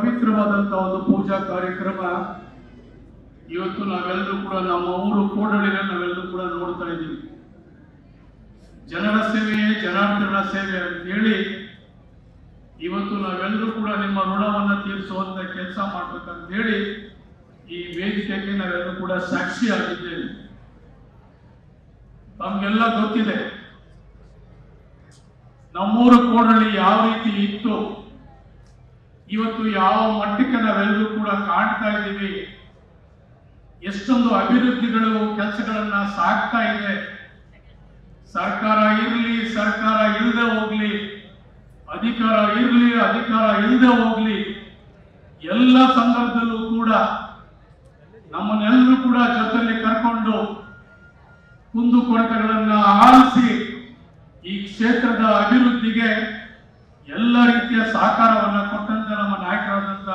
ಪವಿತ್ರವಾದಂತಹ ಒಂದು ಪೂಜಾ ಕಾರ್ಯಕ್ರಮ ಇವತ್ತು ನಾವೆಲ್ಲರೂ ಕೂಡ ನಮ್ಮ ಊರು ಕೋಡಳ್ಳಿನ ನಾವೆಲ್ಲರೂ ಕೂಡ ನೋಡ್ತಾ ಇದ್ದೀವಿ. ಜನರ ಸೇವೆಯೇ ಜನಾರ್ದನ ಸೇವೆ ಅಂತ ಹೇಳಿ ಇವತ್ತು ನಾವೆಲ್ಲರೂ ಕೂಡ ನಿಮ್ಮ ಋಣವನ್ನು ತೀರಿಸುವಂತ ಕೆಲಸ ಮಾಡ್ಬೇಕಂತ ಹೇಳಿ ಈ ವೇದಿಕೆಗೆ ನಾವೆಲ್ಲರೂ ಕೂಡ ಸಾಕ್ಷಿಯಾಗಿದ್ದೇವೆ. ನಮ್ಗೆಲ್ಲ ಗೊತ್ತಿದೆ ನಮ್ಮೂರು ಕೋಡಳ್ಳಿ ಯಾವ ರೀತಿ ಇತ್ತು, ಇವತ್ತು ಯಾವ ಮಟ್ಟಕ್ಕೆ ನಾವೆಲ್ಲರೂ ಕೂಡ ಕಾಣ್ತಾ ಇದ್ದೀವಿ, ಎಷ್ಟೊಂದು ಅಭಿವೃದ್ಧಿಗಳು ಕೆಲಸಗಳನ್ನ ಸಾಗ್ತಾ ಇದೆ. ಸರ್ಕಾರ ಇರಲಿ, ಸರ್ಕಾರ ಇಲ್ಲದೆ ಹೋಗ್ಲಿ, ಅಧಿಕಾರ ಇರಲಿ, ಅಧಿಕಾರ ಇಲ್ಲದೆ ಹೋಗ್ಲಿ, ಎಲ್ಲ ಸಂದರ್ಭದಲ್ಲೂ ಕೂಡ ನಮ್ಮನ್ನೆಲ್ಲರೂ ಕೂಡ ಜೊತೆಯಲ್ಲಿ ಕರ್ಕೊಂಡು ಕುಂದುಕೊರತೆಗಳನ್ನ ಆಲಿಸಿ ಈ ಕ್ಷೇತ್ರದ ಅಭಿವೃದ್ಧಿಗೆ ಎಲ್ಲ ರೀತಿಯ ಸಹಕಾರವನ್ನ ಕೊಟ್ಟಂತ ನಮ್ಮ ನಾಯಕರಾದಂತ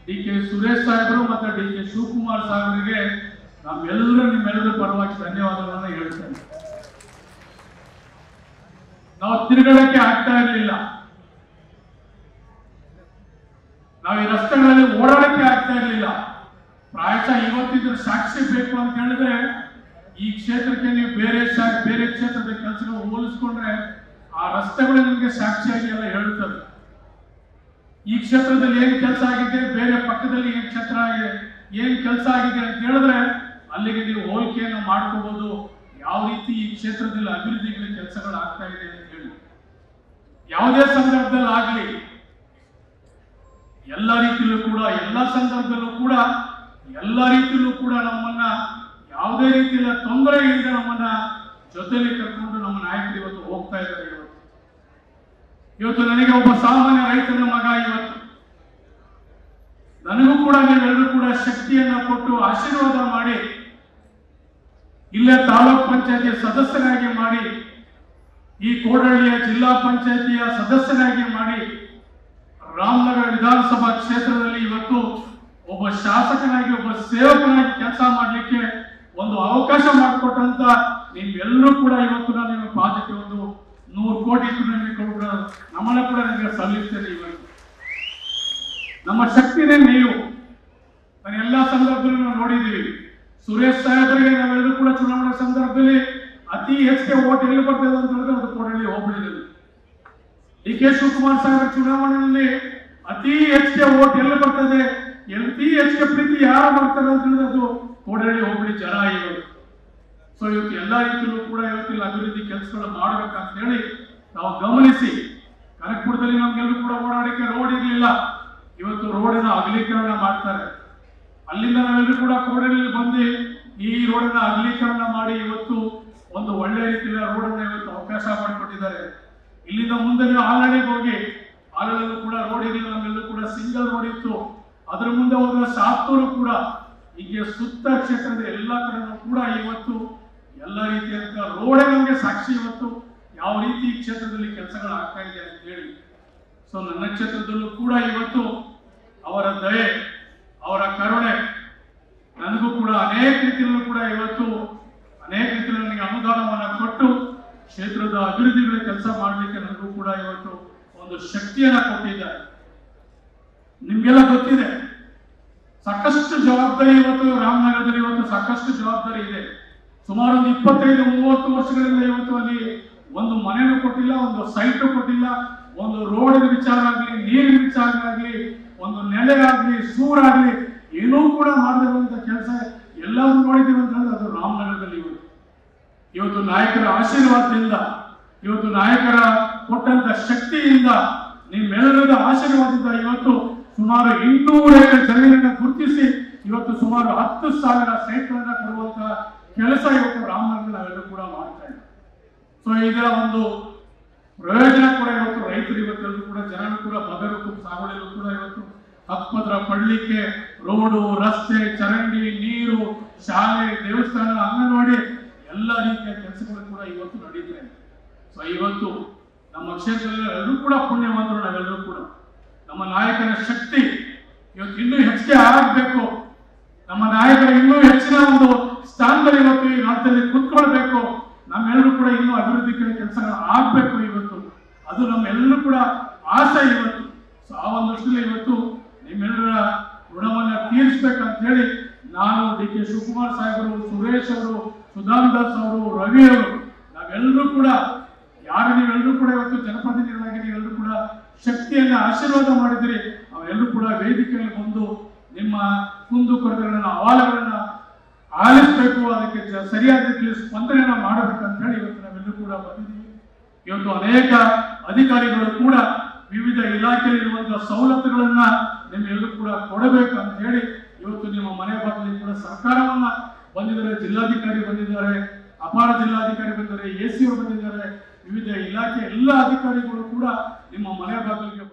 ಡಿ.ಕೆ. ಸುರೇಶ್ ಸಾಹೇಬರು ಮತ್ತು ಡಿ.ಕೆ. ಶಿವಕುಮಾರ್ ಸಾಹೇಬರಿಗೆ ನಿಮ್ಮೆಲ್ಲರ ಪರವಾಗಿ ಧನ್ಯವಾದಗಳನ್ನ ಹೇಳ್ತೇನೆ. ನಾವು ತಿರುಗಾಡಕ್ಕೆ ಆಗ್ತಾ ಇರಲಿಲ್ಲ, ನಾವು ಈ ರಸ್ತೆಗಳಲ್ಲಿ ಓಡಾಡಕ್ಕೆ ಆಗ್ತಾ ಇರಲಿಲ್ಲ. ಪ್ರಾಯಶಃ ಇವತ್ತಿದ್ರ ಸಾಕ್ಷಿ ಬೇಕು ಅಂತ ಹೇಳಿದ್ರೆ ಈ ಕ್ಷೇತ್ರಕ್ಕೆ ನೀವು ಬೇರೆ ಕ್ಷೇತ್ರದ ಕೆಲಸಗಳು ಹೋಲಿಸ್ಕೊಂಡ್ರೆ ಆ ರಸ್ತೆಗಳು ನಿಮಗೆ ಸಾಕ್ಷಿಯಾಗಿ ಎಲ್ಲ ಹೇಳುತ್ತದೆ. ಈ ಕ್ಷೇತ್ರದಲ್ಲಿ ಏನ್ ಕೆಲಸ ಆಗಿದೆ, ಬೇರೆ ಪಕ್ಕದಲ್ಲಿ ಏನ್ ಕೆಲಸ ಆಗಿದೆ ಅಂತ ಹೇಳಿದ್ರೆ ಅಲ್ಲಿಗೆ ನೀವು ಹೋಲಿಕೆಯನ್ನು ಮಾಡ್ಕೋಬಹುದು. ಯಾವ ರೀತಿ ಈ ಕ್ಷೇತ್ರದಲ್ಲಿ ಅಭಿವೃದ್ಧಿಗಳ ಕೆಲಸಗಳು ಆಗ್ತಾ ಇದೆ ಅಂತ ಹೇಳಿ ಯಾವುದೇ ಸಂದರ್ಭದಲ್ಲಿ ಆಗ್ಲಿ, ಎಲ್ಲ ರೀತಿಯಲ್ಲೂ ಕೂಡ, ಎಲ್ಲ ಸಂದರ್ಭದಲ್ಲೂ ಕೂಡ, ಎಲ್ಲ ರೀತಿಯಲ್ಲೂ ಕೂಡ ನಮ್ಮನ್ನ ಯಾವುದೇ ರೀತಿಯ ತೊಂದರೆ ಇಲ್ಲದೆ ನಮ್ಮನ್ನ ಜೊತೆಲಿ ಕರ್ಕೊಂಡು ನಮ್ಮ ನಾಯಕರು ಇವತ್ತು ಹೋಗ್ತಾ ಇದ್ದಾರೆ. ಇವತ್ತು ನನಗೆ ಒಬ್ಬ ಸಾಮಾನ್ಯ ರೈತನ ಮಗ, ಇವತ್ತು ನನಗೂ ಕೂಡ ನೀವೆಲ್ಲರೂ ಕೂಡ ಶಕ್ತಿಯನ್ನ ಕೊಟ್ಟು ಆಶೀರ್ವಾದ ಮಾಡಿ ಇಲ್ಲೇ ತಾಲೂಕ್ ಪಂಚಾಯತಿಯ ಸದಸ್ಯರಾಗಿ ಮಾಡಿ, ಈ ಕೋಡಳ್ಳಿಯ ಜಿಲ್ಲಾ ಪಂಚಾಯತಿಯ ಸದಸ್ಯರಾಗಿ ಮಾಡಿ, ರಾಮನಗರ ವಿಧಾನಸಭಾ ಕ್ಷೇತ್ರದಲ್ಲಿ ಇವತ್ತು ಒಬ್ಬ ಶಾಸಕನಾಗಿ, ಒಬ್ಬ ಸೇವಕನಾಗಿ ಕೆಲಸ ಮಾಡಲಿಕ್ಕೆ ಒಂದು ಅವಕಾಶ ಮಾಡಿಕೊಟ್ಟಂತ ನೀವೆಲ್ಲರೂ ಕೂಡ ಇವತ್ತು ನಾನು ನಿಮ್ಮ ಪಾದಕ್ಕೆ ಒಂದು 100 ಕೋಟಿ ಕೂಡ ನಮ್ಮನ್ನ ಕೂಡ ನಿಮಗೆ ಸಲ್ಲಿಸ್ತೇನೆ. ಇವತ್ತು ನಮ್ಮ ಶಕ್ತಿನೇ ನೀವು. ನಾನು ಎಲ್ಲಾ ಸಂದರ್ಭದಲ್ಲೂ ನಾವು ನೋಡಿದ್ದೀವಿ. ಸುರೇಶ್ ಸಾಹೇಬರಿಗೆ ನಾವೆಲ್ಲರೂ ಕೂಡ ಚುನಾವಣೆ ಸಂದರ್ಭದಲ್ಲಿ ಅತಿ ಹೆಚ್ಚಿಗೆ ಓಟ್ ಎಲ್ಲಿ ಬರ್ತದೆ ಅಂತ ಹೇಳಿದ್ರೆ ಅದು ಕೋಡಳ್ಳಿ ಹೋಬಳಿಯಲ್ಲಿ. ಡಿ.ಕೆ. ಶಿವಕುಮಾರ್ ಸಾಹೇಬರ ಚುನಾವಣೆಯಲ್ಲಿ ಅತಿ ಹೆಚ್ಚಿಗೆ ಓಟ್ ಎಲ್ಲಿ ಬರ್ತದೆ, ಅತಿ ಹೆಚ್ಚಿಗೆ ಪ್ರೀತಿ ಯಾರು ಮಾಡ್ತಾರೆ ಅಂತ ಹೇಳಿದ್ರೆ ಅದು ಕೋಡಳ್ಳಿ ಹೋಬಳಿ ಜನ ಇವತ್ತು. ಸೊ ಇವತ್ತು ಎಲ್ಲಾ ರೀತಿಯಲ್ಲೂ ಕೂಡ ಇವತ್ತಿನ ಅಭಿವೃದ್ಧಿ ಕೆಲಸಗಳು ಮಾಡ್ಬೇಕಂತ ಹೇಳಿ ನಾವು ಗಮನಿಸಿ, ಕನಕಪುರದಲ್ಲಿ ನಮ್ಗೆಲ್ಲರೂ ಕೂಡ ಓಡಾಡಕ್ಕೆ ರೋಡ್ ಇರಲಿಲ್ಲ, ಇವತ್ತು ರೋಡಿನ ಅಗಲೀಕರಣ ಮಾಡ್ತಾರೆ. ಅಲ್ಲಿಂದ ನಾವೆಲ್ಲರೂ ಕೂಡ ಕೋಡಳ್ಳಿ ಬಂದು ಈ ರೋಡಿನ ಅಗಲೀಕರಣ ಮಾಡಿ ಇವತ್ತು ಒಂದು ಒಳ್ಳೆ ರೀತಿಯ ರೋಡನ್ನ ಇವತ್ತು ಅವಕಾಶ ಮಾಡಿಕೊಟ್ಟಿದ್ದಾರೆ. ಇಲ್ಲಿಂದ ಮುಂದೆ ನೀವು ಆಲಳಿಗೆ ಹೋಗಿ, ಆಲಳಿಗೂ ಕೂಡ ರೋಡ್ ಇರಲಿಲ್ಲ, ನಮ್ಮೆಲ್ಲರೂ ಕೂಡ ಸಿಂಗಲ್ ರೋಡ್ ಇತ್ತು. ಅದರ ಮುಂದೆ ಹೋದ ಸಾತ್ತೂರು ಕೂಡ, ಹೀಗೆ ಸುತ್ತ ಕ್ಷೇತ್ರದ ಎಲ್ಲ ಕಡೆನೂ ಕೂಡ ಇವತ್ತು ಎಲ್ಲ ರೀತಿಯಂತ ರೋಡೇ ನಮಗೆ ಸಾಕ್ಷಿ ಇವತ್ತು ಯಾವ ರೀತಿ ಈ ಕ್ಷೇತ್ರದಲ್ಲಿ ಕೆಲಸಗಳು ಆಗ್ತಾ ಇದೆ ಅಂತ ಹೇಳಿ. ಸೊ ನನ್ನ ಕ್ಷೇತ್ರದಲ್ಲೂ ಕೂಡ ಇವತ್ತು ಅವರ ದಯೆ, ಅವರ ಕರುಣೆ, ನನಗೂ ಕೂಡ ಅನೇಕ ರೀತಿಯಲ್ಲೂ ಕೂಡ ಇವತ್ತು ಅನೇಕ ರೀತಿಯಲ್ಲಿ ನನಗೆ ಅನುದಾನವನ್ನು ಕೊಟ್ಟು ಕ್ಷೇತ್ರದ ಅಭಿವೃದ್ಧಿಗಳ ಕೆಲಸ ಮಾಡಲಿಕ್ಕೆ ನನಗೂ ಕೂಡ ಇವತ್ತು ಒಂದು ಶಕ್ತಿಯನ್ನ ಕೊಟ್ಟಿದ್ದಾರೆ. ನಿಮ್ಗೆಲ್ಲ ಗೊತ್ತಿದೆ, ಸಾಕಷ್ಟು ಜವಾಬ್ದಾರಿ ಇವತ್ತು ರಾಮನಗರದಲ್ಲಿ ಇವತ್ತು ಸಾಕಷ್ಟು ಜವಾಬ್ದಾರಿ ಇದೆ. ಸುಮಾರು ಒಂದು 25-30 ವರ್ಷಗಳಿಂದ ಇವತ್ತು ಅಲ್ಲಿ ಒಂದು ಮನೆನೂ ಕೊಟ್ಟಿಲ್ಲ, ಒಂದು ಸೈಟು ಕೊಟ್ಟಿಲ್ಲ, ಒಂದು ರೋಡಿನ ವಿಚಾರ ಆಗಲಿ, ನೀರಿನ ವಿಚಾರ ಆಗಲಿ, ಒಂದು ನೆಲೆಗಾಗ್ಲಿ, ಸೂರಾಗ್ಲಿ ಏನೂ ಕೂಡ ಮಾಡದಿರುವಂತ ಕೆಲಸ ಎಲ್ಲರೂ ನೋಡಿದ್ದೀವಿ ಅಂತ ಹೇಳಿದ್ರೆ ಅದು ರಾಮನಗರದಲ್ಲಿ. ಇವತ್ತು ನಾಯಕರ ಆಶೀರ್ವಾದದಿಂದ, ಇವತ್ತು ನಾಯಕರ ಕೊಟ್ಟಂತ ಶಕ್ತಿಯಿಂದ, ನಿಮ್ಮೆಲ್ಲರದ ಆಶೀರ್ವಾದದಿಂದ ಇವತ್ತು ಸುಮಾರು 200 ಎಕರೆ ಜಮೀನನ್ನು ಗುರುತಿಸಿ ಇವತ್ತು ಸುಮಾರು 10,000 ಸೈಟ್ಗಳನ್ನ ಕೊಡುವಂತ ಕೆಲಸ ಇವತ್ತು ರಾಮನಗರದಲ್ಲಿ ನಾವೆಲ್ಲರೂ ಕೂಡ ಮಾಡ್ತಾ ಇದ್ದೀವಿ. ಸೊ ಇದರ ಒಂದು ಪ್ರಯೋಜನ ಕೂಡ ಇವತ್ತು ರೈತರು ಇವತ್ತೆಲ್ಲರೂ ಕೂಡ ಜನರು ಕೂಡ ಬಗರು ಸಾಗುವಳಿಯಲ್ಲೂ ಕೂಡ ಇವತ್ತು ಹಕ್ಕುಪತ್ರ ಪಡಲಿಕ್ಕೆ ರೋಡು, ರಸ್ತೆ, ಚರಂಡಿ, ನೀರು, ಶಾಲೆ, ದೇವಸ್ಥಾನ, ಅಂಗನವಾಡಿ ಎಲ್ಲ ರೀತಿಯ ಕೆಲಸಗಳು ಕೂಡ ಇವತ್ತು ನಡೀತಾ ಇದೆ. ಸೊ ಇವತ್ತು ನಮ್ಮ ಕ್ಷೇತ್ರದಲ್ಲಿ ಎಲ್ಲರೂ ಕೂಡ ಪುಣ್ಯವಂತರು, ನಾವೆಲ್ಲರೂ ಕೂಡ ನಮ್ಮ ನಾಯಕರ ಶಕ್ತಿ ಇವತ್ತು ಇನ್ನೂ ಹೆಚ್ಚಿಗೆ ಆಗಬೇಕು. ನಮ್ಮ ನಾಯಕರ ಇನ್ನೂ ಹೆಚ್ಚಿನ ಒಂದು ಸ್ಥಾನದಲ್ಲಿ ಇವತ್ತು ಈ ರಾಜ್ಯದಲ್ಲಿ ಕುತ್ಕೊಳ್ಬೇಕು. ನಮ್ಮೆಲ್ಲರೂ ಕೂಡ ಇನ್ನೂ ಅಭಿವೃದ್ಧಿ ಕೆಲಸಗಳು ಆಗ್ಬೇಕು. ಇವತ್ತು ಅದು ನಮ್ಮೆಲ್ಲರೂ ಕೂಡ ಆಸೆ ಇವತ್ತು. ಸೊ ಆ ಒಂದು ದೃಷ್ಟಿಯಲ್ಲಿ ಇವತ್ತು ನಿಮ್ಮ ಅಂತ ಹೇಳಿ ನಾನು ಡಿ.ಕೆ. ಶಿವಕುಮಾರ್ ಸಾಹೇಬರು, ಸುರೇಶ್ ಅವರು, ಸುಧಾಮದಾಸ್ ಅವರು, ರವಿ ಅವರು, ನಾವೆಲ್ಲರೂ ಕೂಡ ನೀವೆಲ್ಲರೂ ಕೂಡ ಇವತ್ತು ಜನಪ್ರತಿನಿಧಿಗಳಾಗಿ ನೀವೆಲ್ಲರೂ ಕೂಡ ಶಕ್ತಿಯನ್ನ ಆಶೀರ್ವಾದ ಮಾಡಿದ್ರಿ. ಅವೆಲ್ಲರೂ ಕೂಡ ವೇದಿಕೆಯಲ್ಲಿ ಬಂದು ನಿಮ್ಮ ಕುಂದುಕೊರತೆಗಳನ್ನ, ಅಹವಾಲುಗಳನ್ನ ಆಲಿಸಬೇಕು, ಅದಕ್ಕೆ ಸರಿಯಾದ ರೀತಿಯಲ್ಲಿ ಸ್ಪಂದನೆಯನ್ನ ಮಾಡಬೇಕಂತ ಹೇಳಿ ಇವತ್ತು ನಾವೆಲ್ಲರೂ ಕೂಡ ಬಂದಿದ್ದೀವಿ. ಇವತ್ತು ಅನೇಕ ಅಧಿಕಾರಿಗಳು ಕೂಡ ವಿವಿಧ ಇಲಾಖೆಯಲ್ಲಿರುವಂತಹ ಸವಲತ್ತುಗಳನ್ನ ನಿಮ್ಮೆಲ್ಲರೂ ಕೂಡ ಕೊಡಬೇಕು ಅಂತ ಹೇಳಿ ಇವತ್ತು ನಿಮ್ಮ ಮನೆ ಬಾಗಿಲಿಗೆ ಕೂಡ ಸರ್ಕಾರವನ್ನ ಬಂದಿದ್ದಾರೆ. ಜಿಲ್ಲಾಧಿಕಾರಿ ಬಂದಿದ್ದಾರೆ, ಅಪಾರ ಜಿಲ್ಲಾಧಿಕಾರಿ ಬಂದಿದ್ದಾರೆ, AC ಅವರು ಬಂದಿದ್ದಾರೆ, ವಿವಿಧ ಇಲಾಖೆ ಎಲ್ಲ ಅಧಿಕಾರಿಗಳು ಕೂಡ ನಿಮ್ಮ ಮನೆ ಬಾಗಿಲಿಗೆ